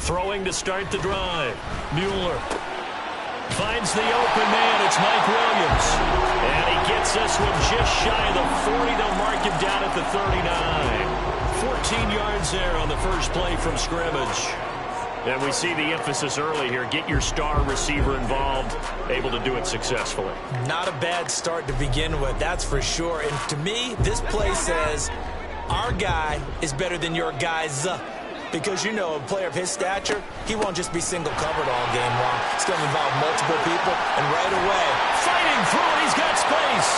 Throwing to start the drive. Mueller finds the open man. It's Mike Williams. And he gets this one just shy of the 40. They'll mark him down at the 39. 14 yards there on the first play from scrimmage. And we see the emphasis early here. Get your star receiver involved. Able to do it successfully. Not a bad start to begin with, that's for sure. And to me, this play says our guy is better than your guy's. Because, you know, a player of his stature, he won't just be single covered all game long. It's going to involve multiple people, and right away, fighting through it, he's got space.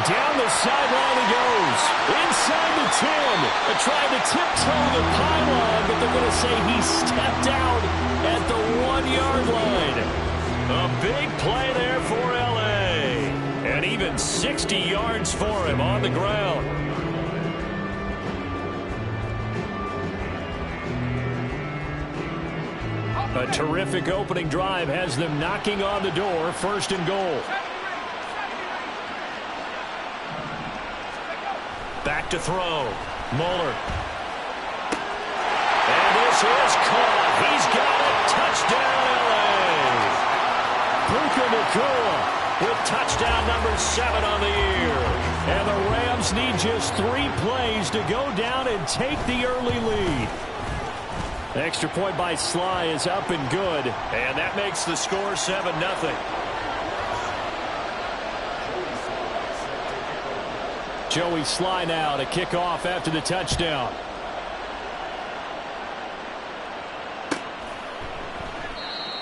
Down the sideline he goes. Inside the 10. They're trying to tiptoe the pylon, but they're going to say he stepped out at the 1-yard line. A big play there for L.A. And even 60 yards for him on the ground. A terrific opening drive has them knocking on the door. First and goal. Back to throw. Mueller. And this is caught. He's got it. Touchdown, L.A. Puka Nacua with touchdown number 7 on the year. And the Rams need just 3 plays to go down and take the early lead. Extra point by Sly is up and good. And that makes the score 7-0. Joey Sly now to kick off after the touchdown.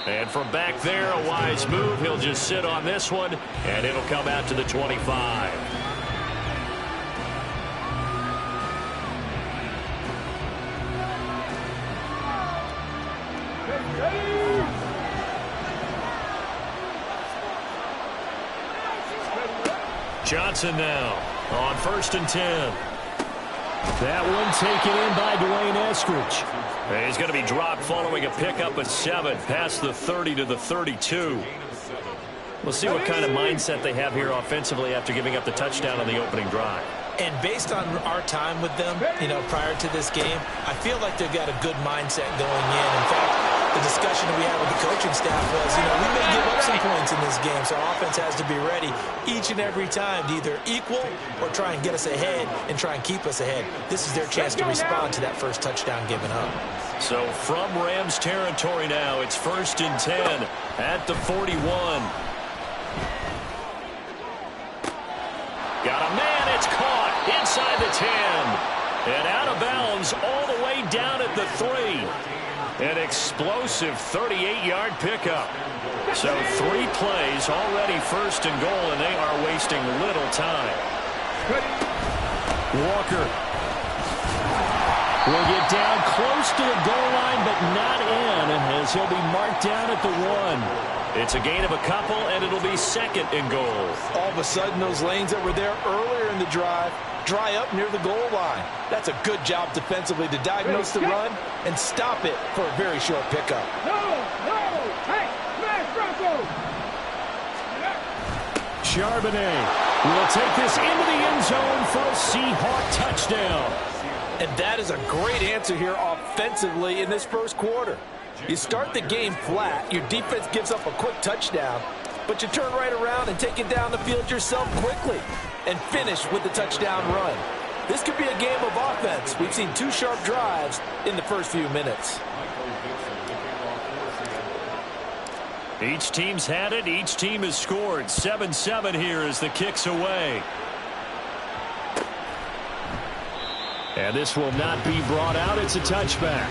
And from back there, a wise move. He'll just sit on this one, and it'll come out to the 25. Johnson now on 1st and 10. That one taken in by Dwayne Eskridge. And he's going to be dropped following a pickup of 7 past the 30 to the 32. We'll see what kind of mindset they have here offensively after giving up the touchdown on the opening drive. And based on our time with them, you know, prior to this game, I feel like they've got a good mindset going in. In fact, the discussion that we had with the coaching staff was, you know, we may give up some points in this game, so our offense has to be ready each and every time to either equal or try and get us ahead and try and keep us ahead. This is their chance to respond to that first touchdown given up. So from Rams territory now, it's 1st and 10 at the 41. Got a man, it's caught inside the 10. And out of bounds all the way down at the 3. An explosive 38-yard pickup. So 3 plays already 1st and goal, and they are wasting little time. Walker will get down close to the goal line, but not in, as he'll be marked down at the 1. It's a gain of a couple, and it'll be 2nd and goal. All of a sudden, those lanes that were there earlier in the drive dry up near the goal line. That's a good job defensively to diagnose the run and stop it for a very short pickup. Hey, smash Bronco! Charbonnet will take this into the end zone for a Seahawk touchdown. And that is a great answer here offensively in this first quarter. You start the game flat, your defense gives up a quick touchdown, but you turn right around and take it down the field yourself quickly and finish with the touchdown run. This could be a game of offense. We've seen 2 sharp drives in the first few minutes. Each team's had it. Each team has scored. 7-7 here as the kick's away. And this will not be brought out. It's a touchback.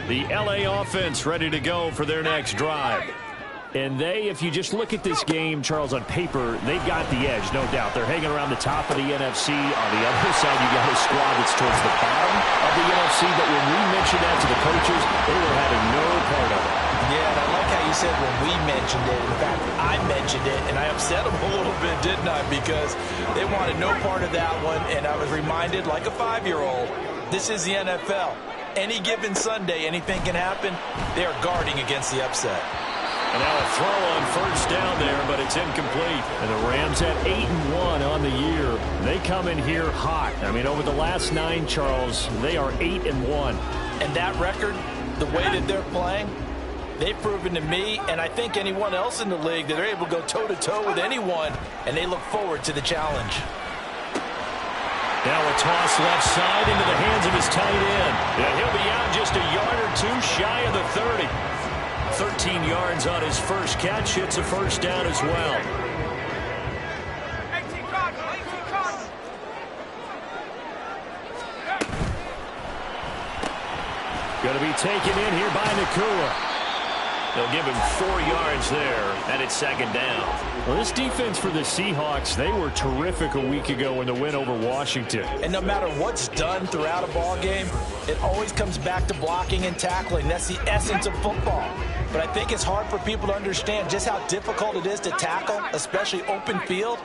The L.A. offense ready to go for their next drive. And they, if you just look at this game, Charles, on paper, they've got the edge, no doubt. They're hanging around the top of the NFC. On the other side, you got a squad that's towards the bottom of the NFC. But when we mentioned that to the coaches, they were having no part of it. Yeah, and I like how you he said when we mentioned it. In fact, I mentioned it, and I upset him a little bit, didn't I? Because they wanted no part of that one, and I was reminded like a 5-year-old, this is the NFL. Any given Sunday, anything can happen. They are guarding against the upset. And now a throw on first down there, but it's incomplete. And the Rams have 8-1 on the year. They come in here hot. I mean, over the last 9, Charles, they are 8-1. And that record, the way that they're playing, they've proven to me, and I think anyone else in the league, that they're able to go toe-to-toe with anyone, and they look forward to the challenge. Now a toss left side into the hands of his tight end. Yeah, he'll be out just a yard or two shy of the 30. 13 yards on his first catch. Hits a first down as well. 18 cards, 18 cards. Going to be taken in here by Nakua. They'll give him 4 yards there, and it's second down. Well, this defense for the Seahawks, they were terrific a week ago in the win over Washington. And no matter what's done throughout a ball game, it always comes back to blocking and tackling. That's the essence of football. But I think it's hard for people to understand just how difficult it is to tackle, especially open field.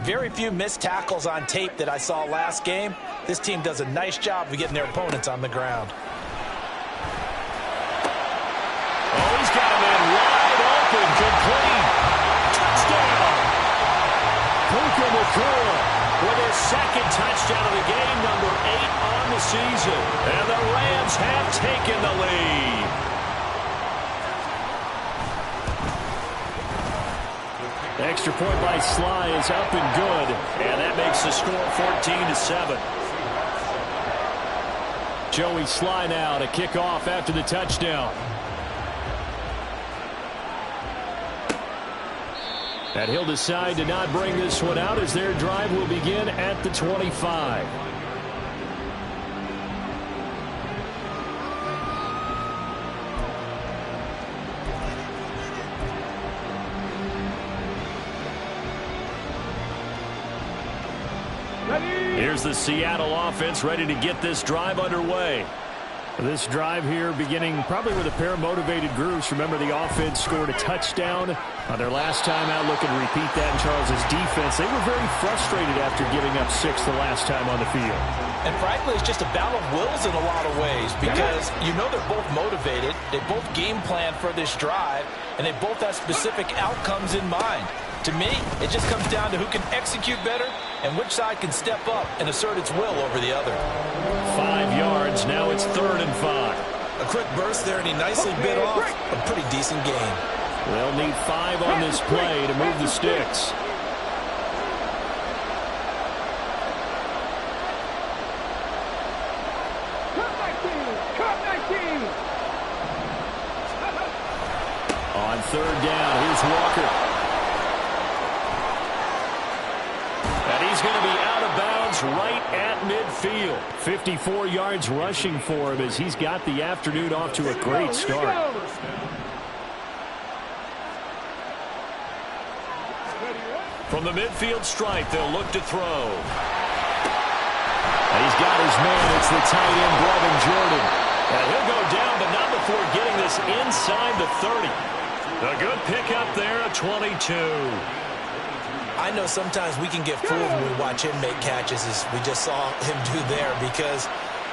Very few missed tackles on tape that I saw last game. This team does a nice job of getting their opponents on the ground. Oh, he's got a man wide open, complete. Touchdown. Puka Nakua with his second touchdown of the game, number 8 on the season. And the Rams have taken the lead. Extra point by Sly is up and good, and that makes the score 14-7. Joey Sly now to kick off after the touchdown. And he'll decide to not bring this one out as their drive will begin at the 25. Here's the Seattle offense ready to get this drive underway. This drive here beginning probably with a pair of motivated groups. Remember, the offense scored a touchdown on their last time out. Looking to repeat that in Charles's defense. They were very frustrated after giving up 6 the last time on the field. And frankly, it's just a battle of wills in a lot of ways because you know they're both motivated. They both game plan for this drive, and they both have specific outcomes in mind. To me, it just comes down to who can execute better and which side can step up and assert its will over the other. 5 yards. Now it's 3rd and 5. A quick burst there, and he nicely bit off a pretty decent gain. They'll need 5 on this play to move the sticks. On 3rd down, here's Walker. And he's going to be out of bounds right at midfield. 54 yards rushing for him as he's got the afternoon off to a great start. From the midfield stripe, they'll look to throw. And he's got his man. It's the tight end, Brevin Jordan. And he'll go down, but not before getting this inside the 30. A good pickup there, a 22. I know sometimes we can get fooled when we watch him make catches, as we just saw him do there, because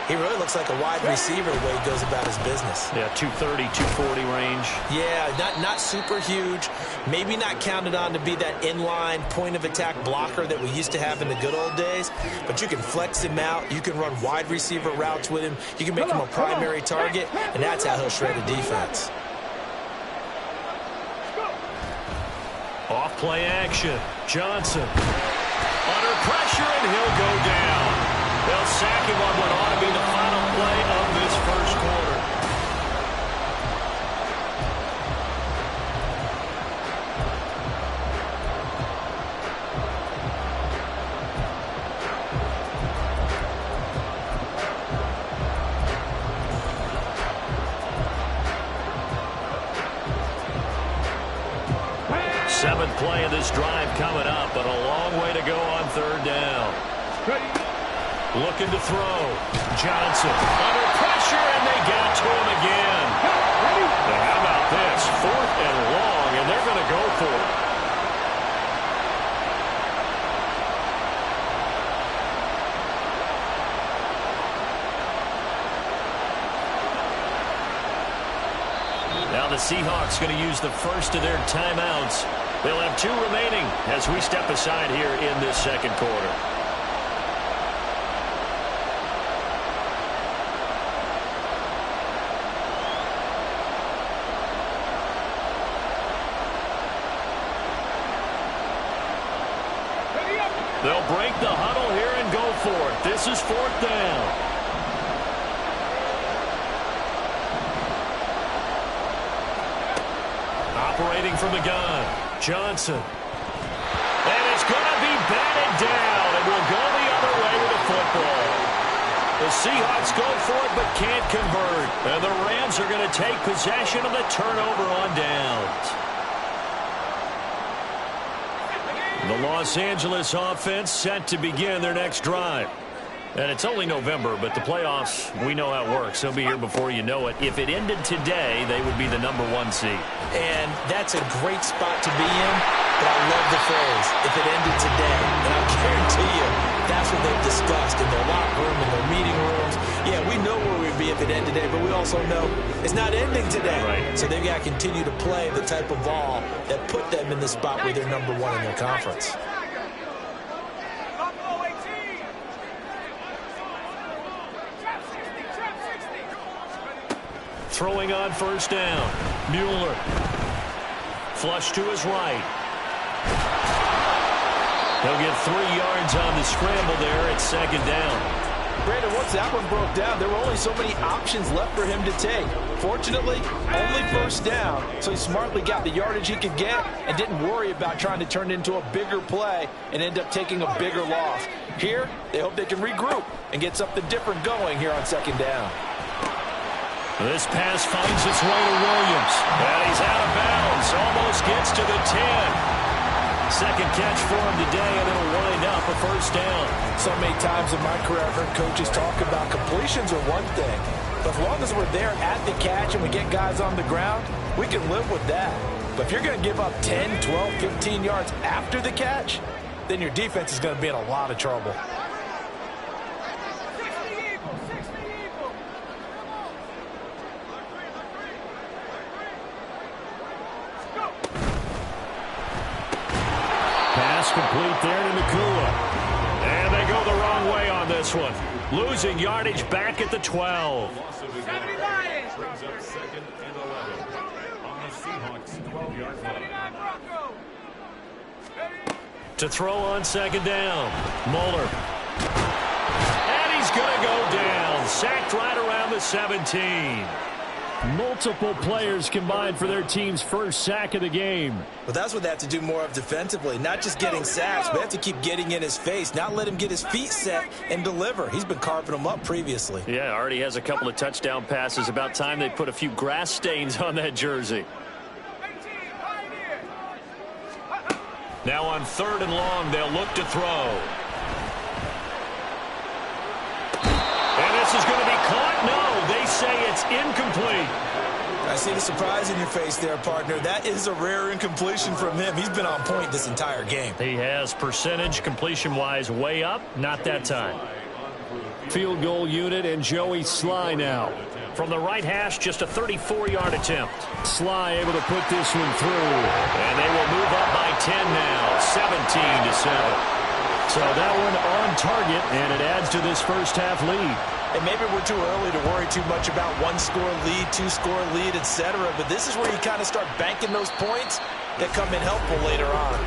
he really looks like a wide receiver the way he goes about his business. Yeah, 230, 240 range. Yeah, not super huge. Maybe not counted on to be that inline point-of-attack blocker that we used to have in the good old days, but you can flex him out. You can run wide receiver routes with him. You can make him a primary target, and that's how he'll shred a defense. Off play action. Johnson under pressure, and he'll go down. They'll sack him on what ought to be the final play of this first quarter. Seventh play of this drive coming up, but a long way to go on 3rd down. Looking to throw. Johnson under pressure, and they got to him again. Now, how about this? 4th and long, and they're going to go for it. Now the Seahawks going to use the first of their timeouts. They'll have 2 remaining as we step aside here in this second quarter. They'll break the huddle here and go for it. This is 4th down. Operating from the gun, Johnson. And it's going to be batted down, and will go the other way with the football. The Seahawks go for it but can't convert. And the Rams are going to take possession of the turnover on downs. The Los Angeles offense set to begin their next drive. And it's only November, but the playoffs, we know how it works. They'll be here before you know it. If it ended today, they would be the #1 seed. And that's a great spot to be in, but I love the phrase, if it ended today. And I guarantee you, that's what they've discussed in their locker room, in their meeting rooms. Yeah, we know where we'd be if it ended today, but we also know it's not ending today. Right. So they've got to continue to play the type of ball that put them in the spot where they're #1 in their conference. Throwing on first down. Mueller. Flush to his right. He'll get 3 yards on the scramble there at 2nd down. Brandon, once that one broke down, there were only so many options left for him to take. Fortunately, only first down, so he smartly got the yardage he could get and didn't worry about trying to turn it into a bigger play and end up taking a bigger loss. Here, they hope they can regroup and get something different going here on 2nd down. This pass finds its way to Williams. And he's out of bounds. Almost gets to the 10. Second catch for him today, and it'll wind up a first down. So many times in my career, I've heard coaches talk about completions are one thing. But as long as we're there at the catch and we get guys on the ground, we can live with that. But if you're going to give up 10, 12, 15 yards after the catch, then your defense is going to be in a lot of trouble. Pass complete there to Nakua. And they go the wrong way on this one. Losing yardage back at the 12. Brings up 2nd and 11 on the Seahawks 12-yard line. To throw on 2nd down. Mueller. And he's going to go down. Sacked right around the 17. Multiple players combined for their team's first sack of the game. Well, that's what they have to do more of defensively. Not just getting sacks, but they have to keep getting in his face. Not let him get his feet set and deliver. He's been carving them up previously. Yeah, already has a couple of touchdown passes. About time they put a few grass stains on that jersey. Now on 3rd and long, they'll look to throw. And this is going to be caught. No, they say it's incomplete. I see the surprise in your face there, partner. That is a rare incompletion from him. He's been on point this entire game. He has percentage completion-wise way up. Not that time. Field goal unit and Joey Sly now. From the right hash, just a 34-yard attempt. Sly able to put this one through. And they will move up by 10 now, 17-7. So that one on target, and it adds to this first half lead. And maybe we're too early to worry too much about 1-score lead, 2-score lead, etc. But this is where you kind of start banking those points that come in helpful later on.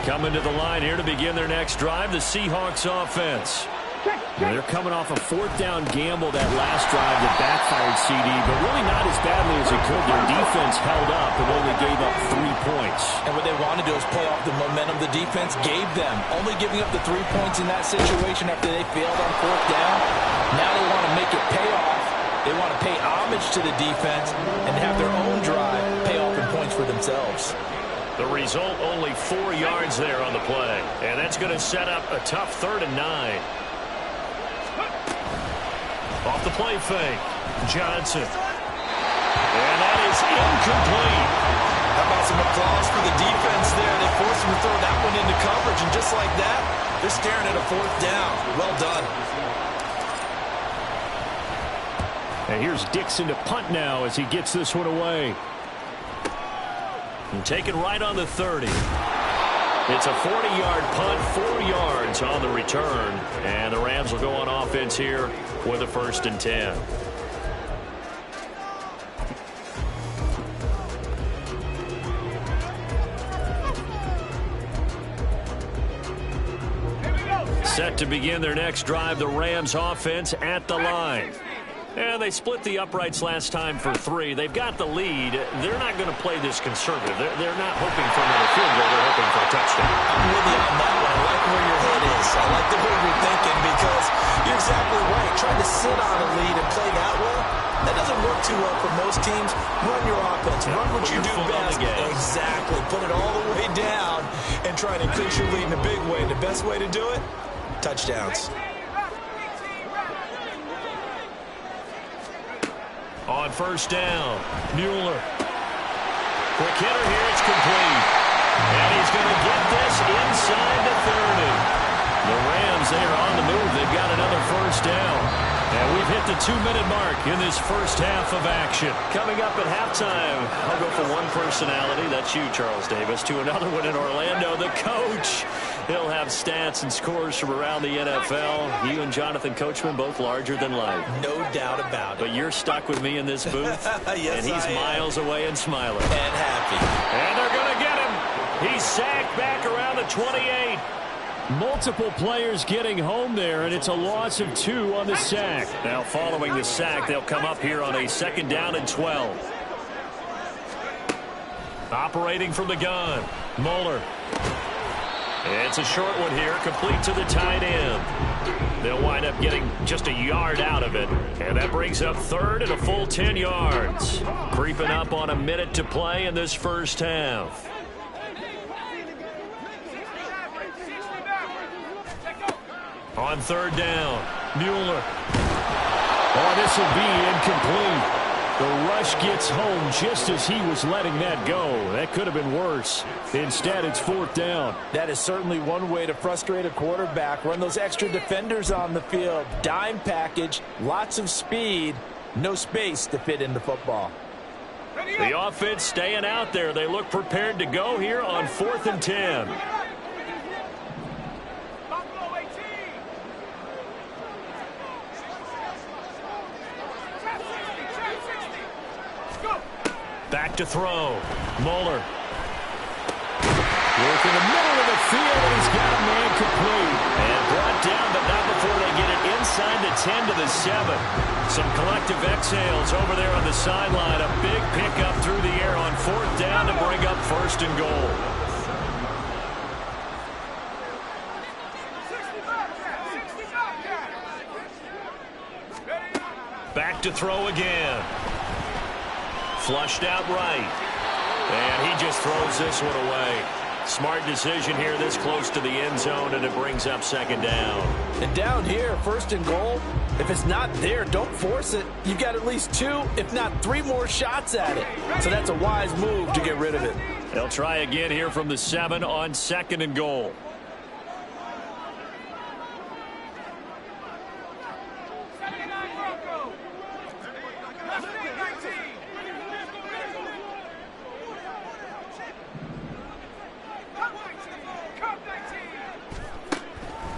Coming to the line here to begin their next drive, the Seahawks offense. They're coming off a 4th down gamble that last drive that backfired CD, but really not as badly as it could. Their defense held up and only gave up 3 points. And what they want to do is play off the momentum the defense gave them. Only giving up the 3 points in that situation after they failed on 4th down. Now they want to make it pay off. They want to pay homage to the defense and have their own drive pay off in points for themselves. The result, only 4 yards there on the play. And that's going to set up a tough 3rd and 9. Off the play fake. Johnson. And that is incomplete. How about some applause for the defense there? They forced him to throw that one into coverage, and just like that, they're staring at a 4th down. Well done. And here's Dixon to punt now as he gets this one away. And taken right on the 30. It's a 40-yard punt, 4 yards on the return. And the Rams will go on offense here with a 1st and 10. Set to begin their next drive, the Rams offense at the line. And they split the uprights last time for 3. They've got the lead. They're not going to play this conservative. They're not hoping for another field goal. They're hoping for a touchdown. I'm with you on that one. I like where your head is. I like the way you're thinking because you're exactly right. Trying to sit on a lead and play that well, that doesn't work too well for most teams. Run your offense. Run what you do best. Exactly. Put it all the way down and try to increase your lead in a big way. The best way to do it, touchdowns. On 1st down, Mueller. Quick hitter here, it's complete. And he's going to get this inside the 30. The Rams, they are on the move. They've got another 1st down. And we've hit the 2-minute mark in this first half of action. Coming up at halftime, I'll go for one personality. That's you, Charles Davis. To another one in Orlando, the coach. He'll have stats and scores from around the NFL. You and Jonathan Coachman, both larger than life. No doubt about it. But you're stuck with me in this booth. Yes, and he's miles away and smiling. And happy. And they're going to get him. He's sacked back around the 28. Multiple players getting home there, and it's a loss of 2 on the sack. Now following the sack, they'll come up here on a 2nd down and 12. Operating from the gun, Mueller. It's a short one here, complete to the tight end. They'll wind up getting just a yard out of it, and that brings up 3rd and a full 10 yards. Creeping up on a minute to play in this first half. On 3rd down, Mueller. Oh, this will be incomplete. The rush gets home just as he was letting that go. That could have been worse. Instead, it's 4th down. That is certainly one way to frustrate a quarterback. Run those extra defenders on the field. Dime package, lots of speed, no space to fit in the football. The offense staying out there. They look prepared to go here on 4th and 10. Back to throw. Mueller. Work in the middle of the field, and he's got a man complete. And brought down, but not before they get it inside the 10 to the 7. Some collective exhales over there on the sideline. A big pickup through the air on 4th down to bring up 1st and goal. Back to throw again. Flushed out right. And he just throws this one away. Smart decision here this close to the end zone, and it brings up 2nd down. And down here, 1st and goal, if it's not there, don't force it. You've got at least 2, if not 3 more shots at it. So that's a wise move to get rid of it. They'll try again here from the 7 on 2nd and goal.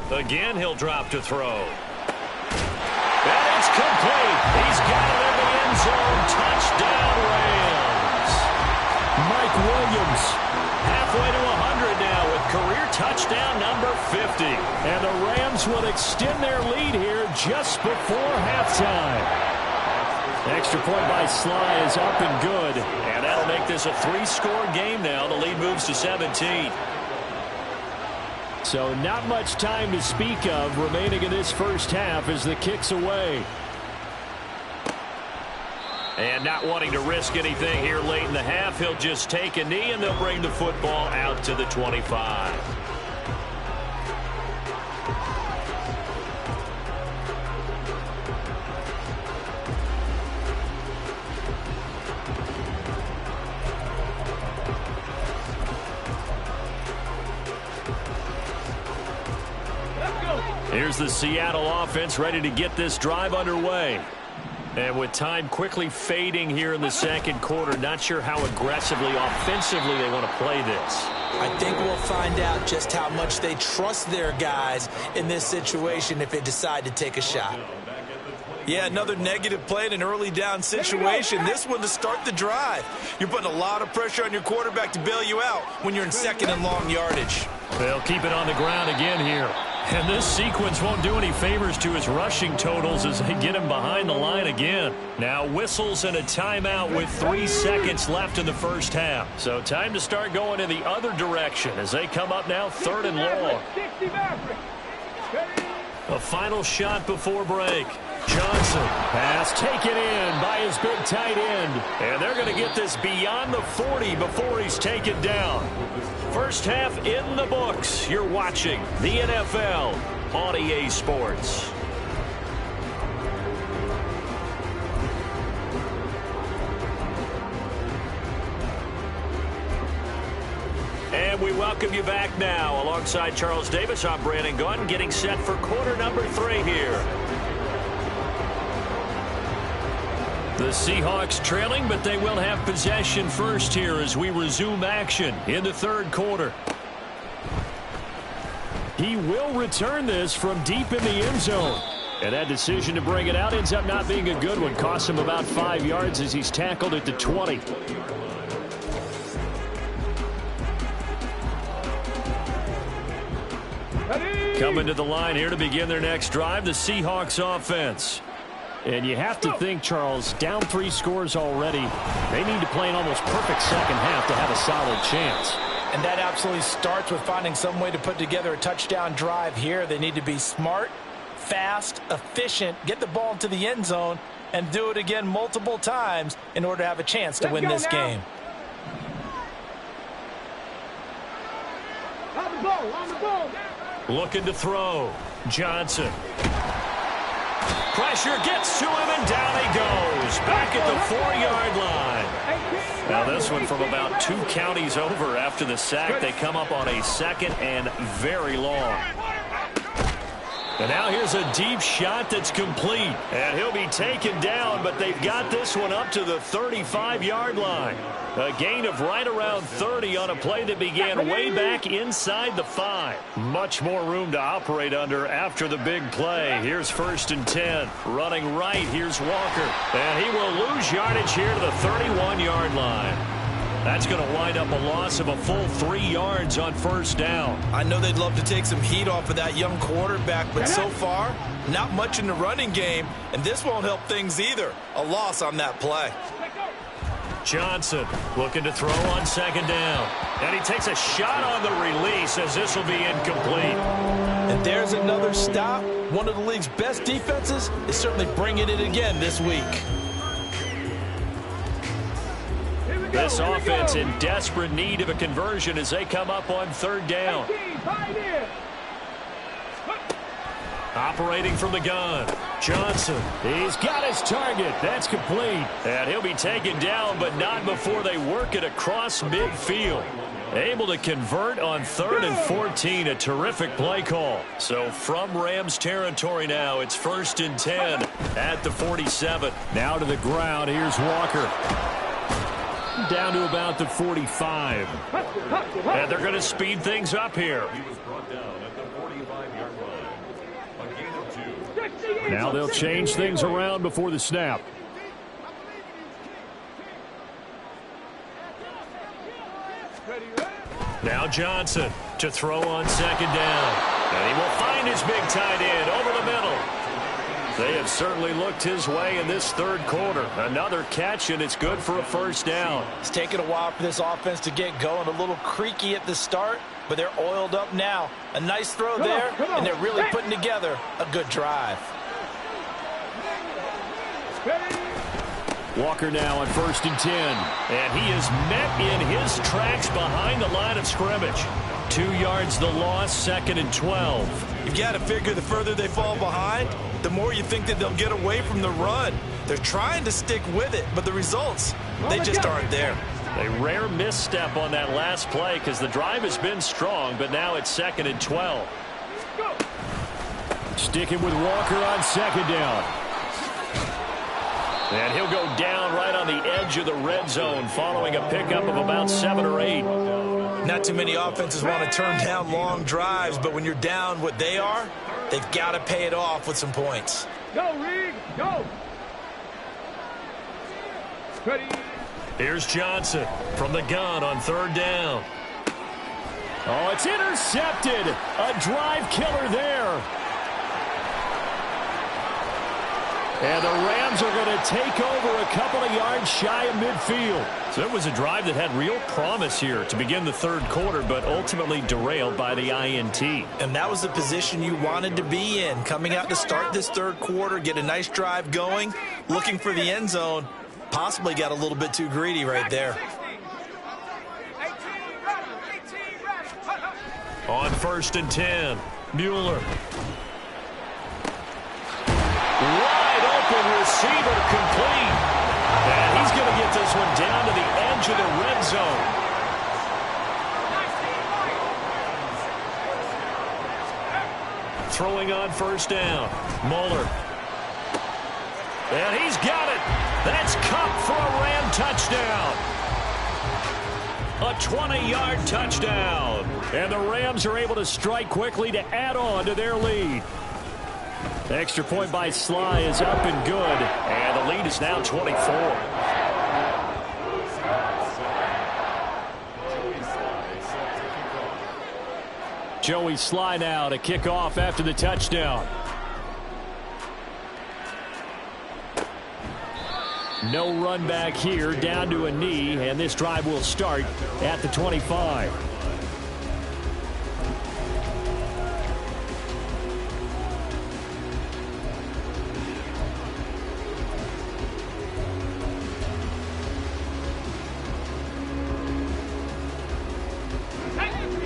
Again, he'll drop to throw. And it's complete. He's got it in the end zone. Touchdown, Rams. Mike Williams halfway to 100 now with career touchdown number 50. And the Rams will extend their lead here just before halftime. Extra point by Sly is up and good. And that'll make this a 3-score game now. The lead moves to 17. So not much time to speak of remaining in this first half as the kick's away. And not wanting to risk anything here late in the half, he'll just take a knee, and they'll bring the football out to the 25. Here's the Seattle offense ready to get this drive underway. And with time quickly fading here in the second quarter, not sure how aggressively, offensively they want to play this. I think we'll find out just how much they trust their guys in this situation if they decide to take a shot. Yeah, another negative play in an early down situation. This one to start the drive. You're putting a lot of pressure on your quarterback to bail you out when you're in second and long yardage. They'll keep it on the ground again here. And this sequence won't do any favors to his rushing totals as they get him behind the line again. Now whistles and a timeout with 3 seconds left in the first half. So time to start going in the other direction as they come up now 3rd and long. A final shot before break. Johnson pass taken in by his big tight end. And they're going to get this beyond the 40 before he's taken down. First half in the books. You're watching the NFL on EA Sports. And we welcome you back now. Alongside Charles Davis, I'm Brandon Gunn, getting set for quarter number 3 here. The Seahawks trailing, but they will have possession first here as we resume action in the third quarter. He will return this from deep in the end zone. And that decision to bring it out ends up not being a good one. Costs him about 5 yards as he's tackled at the 20. Coming to the line here to begin their next drive, the Seahawks offense. And you have to think, Charles, down 3 scores already. They need to play an almost perfect second half to have a solid chance. And that absolutely starts with finding some way to put together a touchdown drive here. They need to be smart, fast, efficient, get the ball into the end zone, and do it again multiple times in order to have a chance to win this game. On the ball. Looking to throw. Johnson. Pressure gets to him, and down he goes. Back at the 4-yard line. Now this one from about 2 counties over after the sack. They come up on a 2nd and very long. And now here's a deep shot that's complete. And he'll be taken down, but they've got this one up to the 35-yard line. A gain of right around 30 on a play that began way back inside the 5. Much more room to operate under after the big play. Here's 1st and 10. Running right, here's Walker. And he will lose yardage here to the 31-yard line. That's going to wind up a loss of a full 3 yards on 1st down. I know they'd love to take some heat off of that young quarterback, but so far, not much in the running game, and this won't help things either. A loss on that play. Johnson looking to throw on 2nd down. And he takes a shot on the release as this will be incomplete. And there's another stop. One of the league's best defenses is certainly bringing it again this week. This offense in desperate need of a conversion as they come up on 3rd down. Operating from the gun. Johnson. He's got his target. That's complete. And he'll be taken down, but not before they work it across midfield. Able to convert on 3rd and 14. A terrific play call. So from Rams territory now, it's 1st and 10 at the 47. Now to the ground. Here's Walker. Down to about the 45. And they're going to speed things up here. He was brought down at the 45-yard line. A gain of 2. Now they'll change things around before the snap. Now Johnson to throw on 2nd down. And he will find his big tight end over the middle. They have certainly looked his way in this 3rd quarter. Another catch, and it's good for a 1st down. It's taken a while for this offense to get going. A little creaky at the start, but they're oiled up now. A nice throw there, and they're really putting together a good drive. Walker now on 1st and 10. And he is met in his tracks behind the line of scrimmage. 2 yards the loss, 2nd and 12. You've got to figure the further they fall behind, the more you think that they'll get away from the run. They're trying to stick with it, but the results, they just aren't there. A rare misstep on that last play because the drive has been strong, but now it's 2nd and 12. Sticking with Walker on 2nd down. And he'll go down right on the edge of the red zone following a pickup of about 7 or 8. Not too many offenses want to turn down long drives, but when you're down what they are, they've got to pay it off with some points. Go, Reed, go. Ready. Here's Johnson from the gun on 3rd down. Oh, it's intercepted. A drive killer there. And the Rams are going to take over a couple of yards shy of midfield. So it was a drive that had real promise here to begin the 3rd quarter, but ultimately derailed by the INT. And that was the position you wanted to be in, coming out to start this 3rd quarter, get a nice drive going, looking for the end zone. Possibly got a little bit too greedy right there. On 1st and 10, Mueller. Wide open receiver complete. And he's going to get this one down to the edge of the red zone. Throwing on 1st down, Mueller. And he's got it. That's Cup for a Ram touchdown. A 20-yard touchdown. And the Rams are able to strike quickly to add on to their lead. The extra point by Sly is up and good. And the lead is now 24. Joey Sly now to kick off after the touchdown. No run back here, down to a knee, and this drive will start at the 25.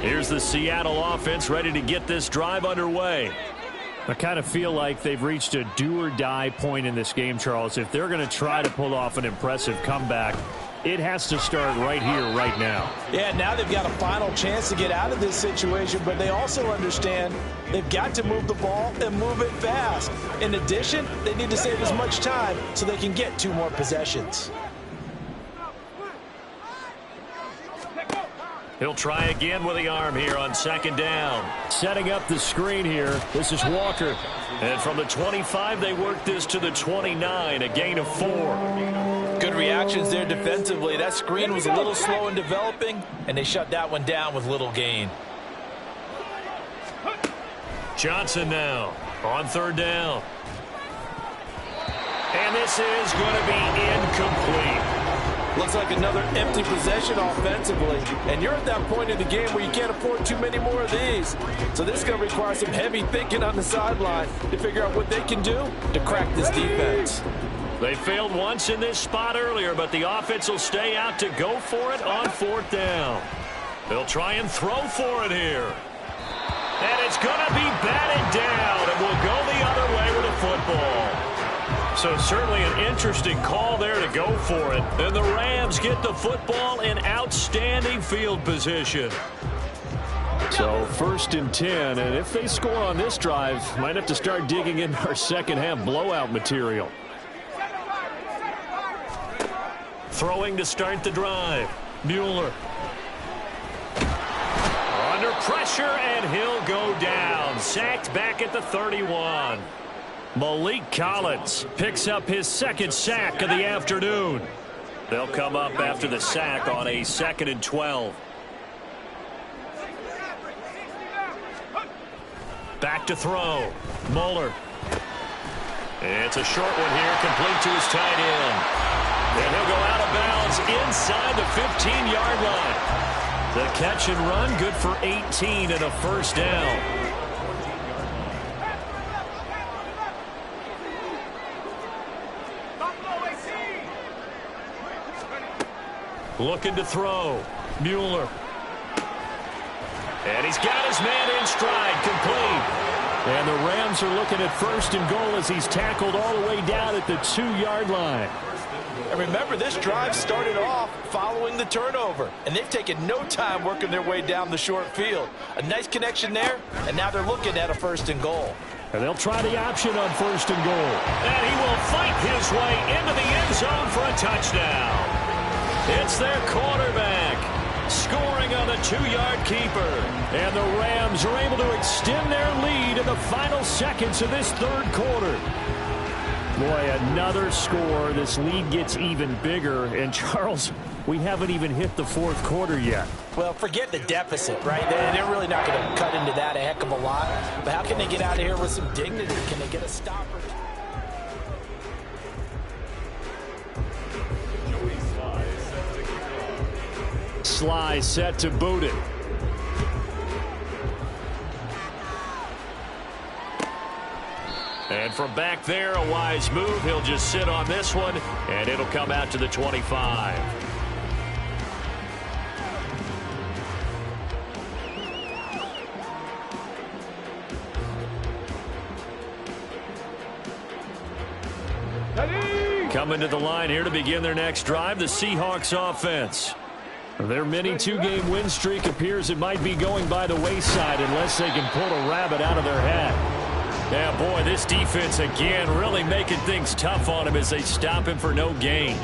Here's the Seattle offense ready to get this drive underway. I kind of feel like they've reached a do-or-die point in this game, Charles. If they're going to try to pull off an impressive comeback, it has to start right here, right now. Yeah, now they've got a final chance to get out of this situation, but they also understand they've got to move the ball and move it fast. In addition, they need to save as much time so they can get 2 more possessions. He'll try again with the arm here on 2nd down. Setting up the screen here. This is Walker. And from the 25, they work this to the 29, a gain of 4. Good reactions there defensively. That screen was a little slow in developing, and they shut that one down with little gain. Johnson now on 3rd down. And this is going to be incomplete. Looks like another empty possession offensively. And you're at that point in the game where you can't afford too many more of these. So this is going to require some heavy thinking on the sideline to figure out what they can do to crack this defense. They failed once in this spot earlier, but the offense will stay out to go for it on 4th down. They'll try and throw for it here. And it's going to be batted down, and will go the other way with the football. So certainly an interesting call there to go for it. And the Rams get the football in outstanding field position. So 1st and 10, and if they score on this drive, might have to start digging in our second-half blowout material. Throwing to start the drive. Mueller. Under pressure, and he'll go down. Sacked back at the 31. Malik Collins picks up his 2nd sack of the afternoon. They'll come up after the sack on a 2nd and 12. Back to throw. Mueller. It's a short one here, complete to his tight end. And he'll go out of bounds inside the 15-yard line. The catch and run, good for 18 and a 1st down. Looking to throw. Mueller. And he's got his man in stride, complete. And the Rams are looking at 1st and goal as he's tackled all the way down at the 2-yard line. And remember, this drive started off following the turnover, and they've taken no time working their way down the short field. A nice connection there, and now they're looking at a 1st and goal. And they'll try the option on 1st and goal. And he will fight his way into the end zone for a touchdown. It's their quarterback scoring on the 2-yard keeper. And the Rams are able to extend their lead in the final seconds of this 3rd quarter. Boy, another score. This lead gets even bigger. And, Charles, we haven't even hit the 4th quarter yet. Well, forget the deficit, right? They're really not going to cut into that a heck of a lot. But how can they get out of here with some dignity? Can they get a stop? Sly set to boot it. And from back there, a wise move. He'll just sit on this one, and it'll come out to the 25. Coming to the line here to begin their next drive, the Seahawks offense. Their mini 2-game win streak appears it might be going by the wayside unless they can pull a rabbit out of their hat. Yeah, boy, this defense again really making things tough on him as they stop him for no gain.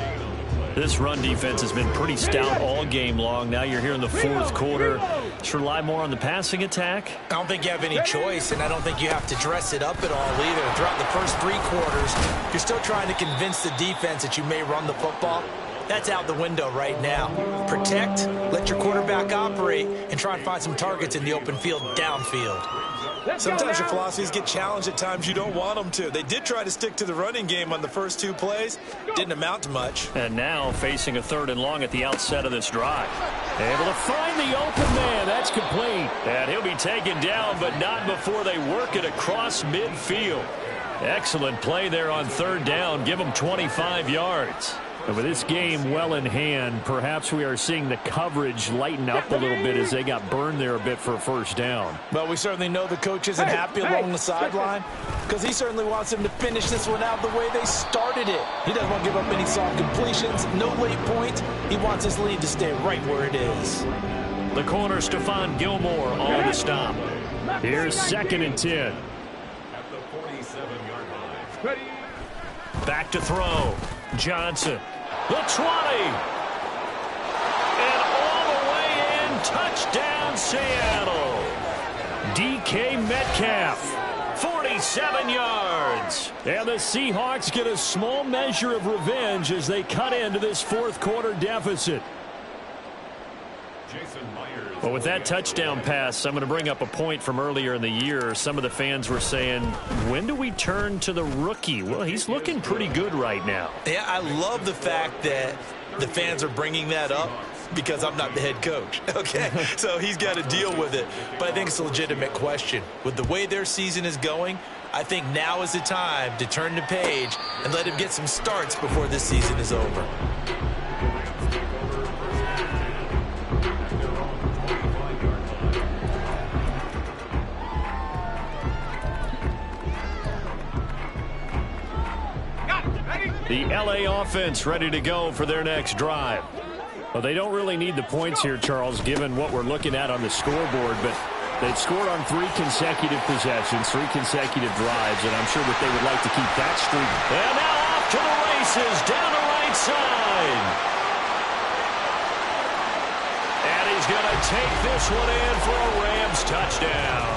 This run defense has been pretty stout all game long. Now you're here in the 4th quarter. Should rely more on the passing attack? I don't think you have any choice, and I don't think you have to dress it up at all either. Throughout the first 3 quarters, you're still trying to convince the defense that you may run the football. That's out the window right now. Protect, let your quarterback operate, and try and find some targets in the open field downfield. Sometimes your philosophies get challenged at times you don't want them to. They did try to stick to the running game on the first 2 plays. Didn't amount to much. And now facing a 3rd and long at the outset of this drive. Able to find the open man. That's complete. And he'll be taken down, but not before they work it across midfield. Excellent play there on 3rd down. Give them 25 yards. And with this game well in hand, perhaps we are seeing the coverage lighten up a little bit as they got burned there a bit for a 1st down. Well, we certainly know the coach isn't happy along the sideline because he certainly wants them to finish this one out the way they started it. He doesn't want to give up any soft completions, no late points. He wants his lead to stay right where it is. The corner, Stephon Gilmore, on the stop. Here's 2nd and 10. At the 47-yard line. Back to throw. Johnson. The 20. And all the way in. Touchdown, Seattle. DK Metcalf. 47 yards. And the Seahawks get a small measure of revenge as they cut into this 4th quarter deficit. Well, with that touchdown pass, I'm going to bring up a point from earlier in the year. Some of the fans were saying, when do we turn to the rookie? Well, he's looking pretty good right now. Yeah, I love the fact that the fans are bringing that up because I'm not the head coach, okay? So he's got to deal with it. But I think it's a legitimate question. With the way their season is going, I think now is the time to turn the page and let him get some starts before this season is over. The LA offense ready to go for their next drive. Well, they don't really need the points here, Charles, given what we're looking at on the scoreboard, but they've scored on 3 consecutive possessions, 3 consecutive drives, and I'm sure that they would like to keep that streak. And now off to the races, down the right side. And he's going to take this one in for a Rams touchdown.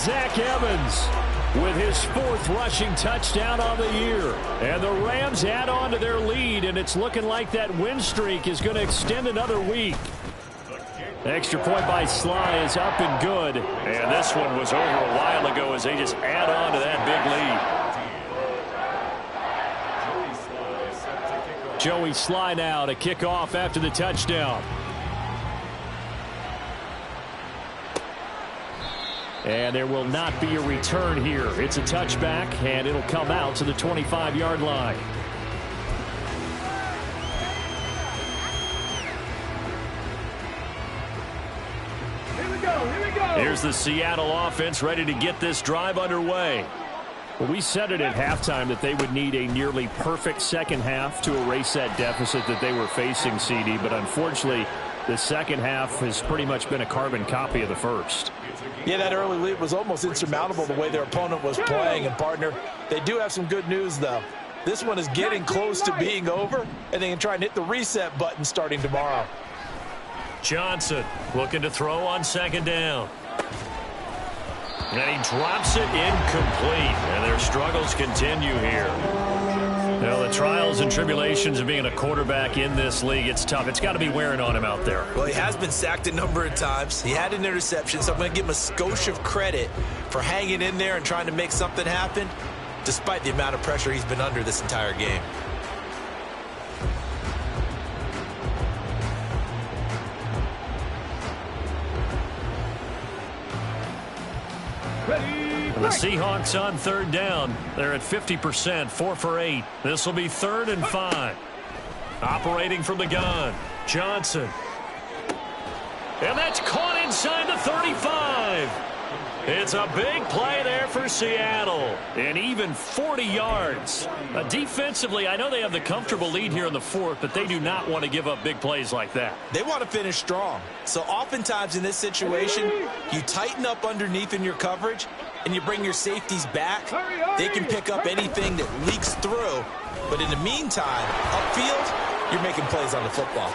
Zach Evans with his 4th rushing touchdown on the year. And the Rams add on to their lead, and it's looking like that win streak is going to extend another week. Extra point by Sly is up and good. And this one was over a while ago as they just add on to that big lead. Joey Sly now to kick off after the touchdown. And there will not be a return here. It's a touchback, and it'll come out to the 25-yard line. Here's the Seattle offense ready to get this drive underway. Well, we said it at halftime that they would need a nearly perfect second half to erase that deficit that they were facing, CD. But unfortunately, the second half has pretty much been a carbon copy of the first. Yeah, that early lead was almost insurmountable the way their opponent was playing. And, partner, they do have some good news, though. This one is getting close to being over, and they can try and hit the reset button starting tomorrow. Johnson looking to throw on second down. And he drops it incomplete. And their struggles continue here. Now, the trials and tribulations of being a quarterback in this league, it's tough. It's got to be wearing on him out there. Well, he has been sacked a number of times. He had an interception, so I'm going to give him a skosh of credit for hanging in there and trying to make something happen, despite the amount of pressure he's been under this entire game. And the Seahawks on third down. They're at 50%, 4 for 8. This will be 3rd and 5. Operating from the gun, Johnson. And that's caught inside the 35. It's a big play there for Seattle. And even 40 yards. Defensively, I know they have the comfortable lead here in the 4th, but they do not want to give up big plays like that. They want to finish strong. So oftentimes in this situation, you tighten up underneath in your coverage, and you bring your safeties back. They can pick up anything that leaks through. But in the meantime, upfield, you're making plays on the football.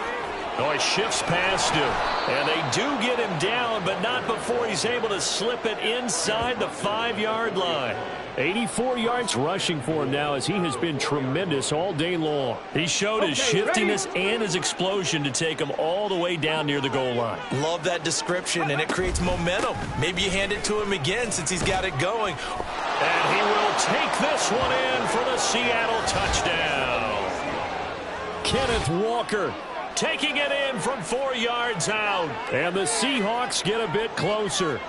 Oh, he shifts past him. And they do get him down, but not before he's able to slip it inside the 5-yard line. 84 yards rushing for him now, as he has been tremendous all day long. He showed his shiftiness and his explosion to take him all the way down near the goal line. Love that description, and it creates momentum. Maybe you hand it to him again since he's got it going. And he will take this one in for the Seattle touchdown. Kenneth Walker taking it in from 4 yards out. And the Seahawks get a bit closer.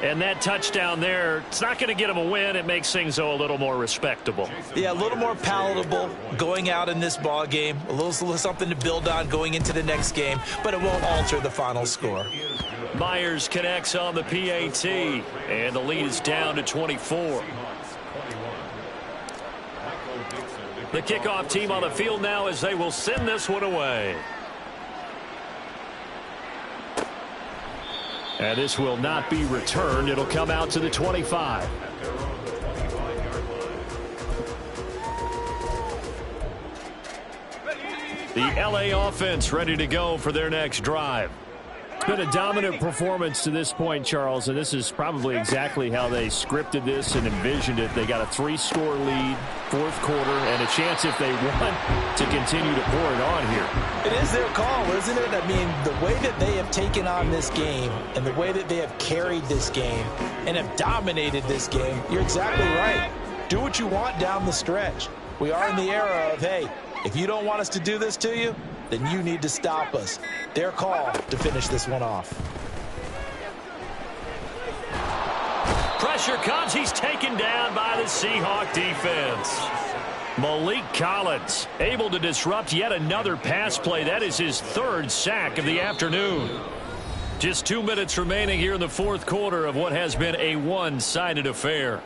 And that touchdown there, it's not going to get them a win. It makes things, though, a little more respectable. Yeah, a little more palatable going out in this ball game. A little something to build on going into the next game, but it won't alter the final score. Myers connects on the PAT, and the lead is down to 24. The kickoff team on the field now as they will send this one away. And this will not be returned. It'll come out to the 25. The LA offense ready to go for their next drive. It's been a dominant performance to this point, Charles, and this is probably exactly how they scripted this and envisioned it. They got a 3-score lead, 4th quarter, and a chance if they want to continue to pour it on here. It is their call, isn't it? I mean, the way that they have taken on this game and the way that they have carried this game and have dominated this game, you're exactly right. Do what you want down the stretch. We are in the era of, hey, if you don't want us to do this to you, then you need to stop us. Their call to finish this one off. Pressure comes. He's taken down by the Seahawk defense. Malik Collins able to disrupt yet another pass play. That is his 3rd sack of the afternoon. Just 2 minutes remaining here in the 4th quarter of what has been a one-sided affair.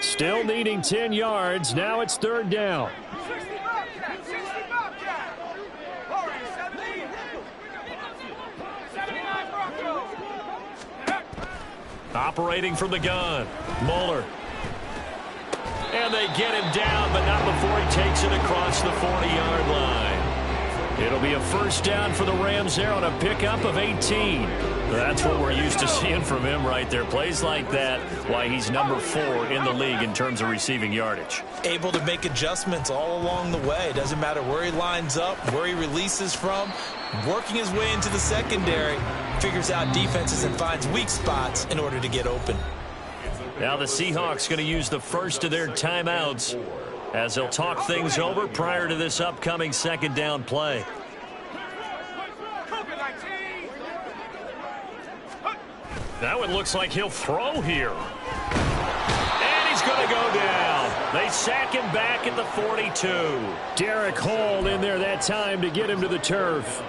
Still needing 10 yards. Now it's 3rd down. Operating from the gun, Muller. And they get him down, but not before he takes it across the 40-yard line. It'll be a 1st down for the Rams there on a pickup of 18. That's what we're used to seeing from him right there. Plays like that, why he's number 4 in the league in terms of receiving yardage. Able to make adjustments all along the way. Doesn't matter where he lines up, where he releases from. Working his way into the secondary. Figures out defenses and finds weak spots in order to get open. Now the Seahawks going to use the first of their timeouts as they'll talk things over prior to this upcoming 2nd down play. That one looks like he'll throw here. And he's going to go down. They sack him back at the 42. Derek Hall in there that time to get him to the turf.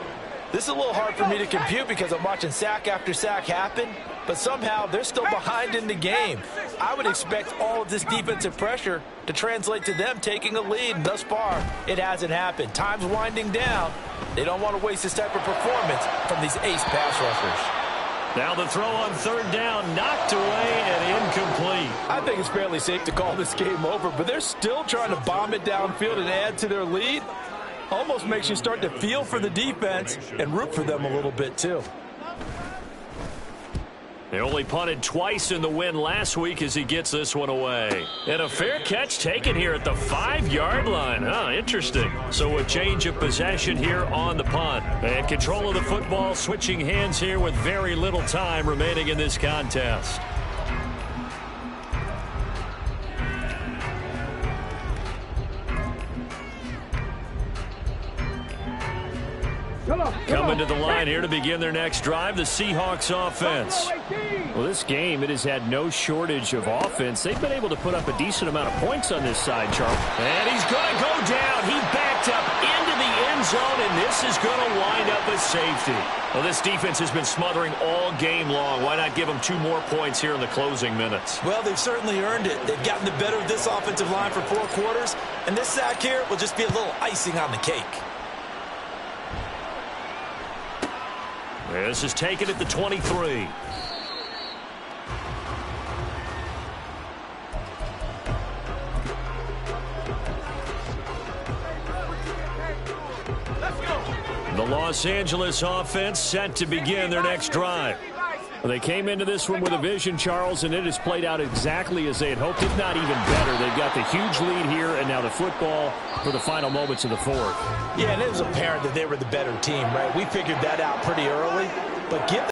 This is a little hard for me to compute because I'm watching sack after sack happen, but somehow they're still behind in the game. I would expect all of this defensive pressure to translate to them taking a lead, and thus far, it hasn't happened. Time's winding down. They don't want to waste this type of performance from these ace pass rushers. Now the throw on third down, knocked away and incomplete. I think it's fairly safe to call this game over, but they're still trying to bomb it downfield and add to their lead. Almost makes you start to feel for the defense and root for them a little bit too. They only punted twice in the win last week as he gets this one away. And a fair catch taken here at the 5-yard line. Interesting. So a change of possession here on the punt. And control of the football switching hands here with very little time remaining in this contest. Coming to the line here to begin their next drive, the Seahawks offense. Well, this game, it has had no shortage of offense. They've been able to put up a decent amount of points on this side, Charles. And he's going to go down. He backed up into the end zone, and this is going to wind up a safety. Well, this defense has been smothering all game long. Why not give them 2 more points here in the closing minutes? Well, they've certainly earned it. They've gotten the better of this offensive line for 4 quarters, and this sack here will just be a little icing on the cake. This is taken at the 23. The Los Angeles offense set to begin their next drive. Well, they came into this one with a vision, Charles, and it has played out exactly as they had hoped, if not even better. They've got the huge lead here, and now the football for the final moments of the fourth. Yeah, and it was apparent that they were the better team, right? We figured that out pretty early, but give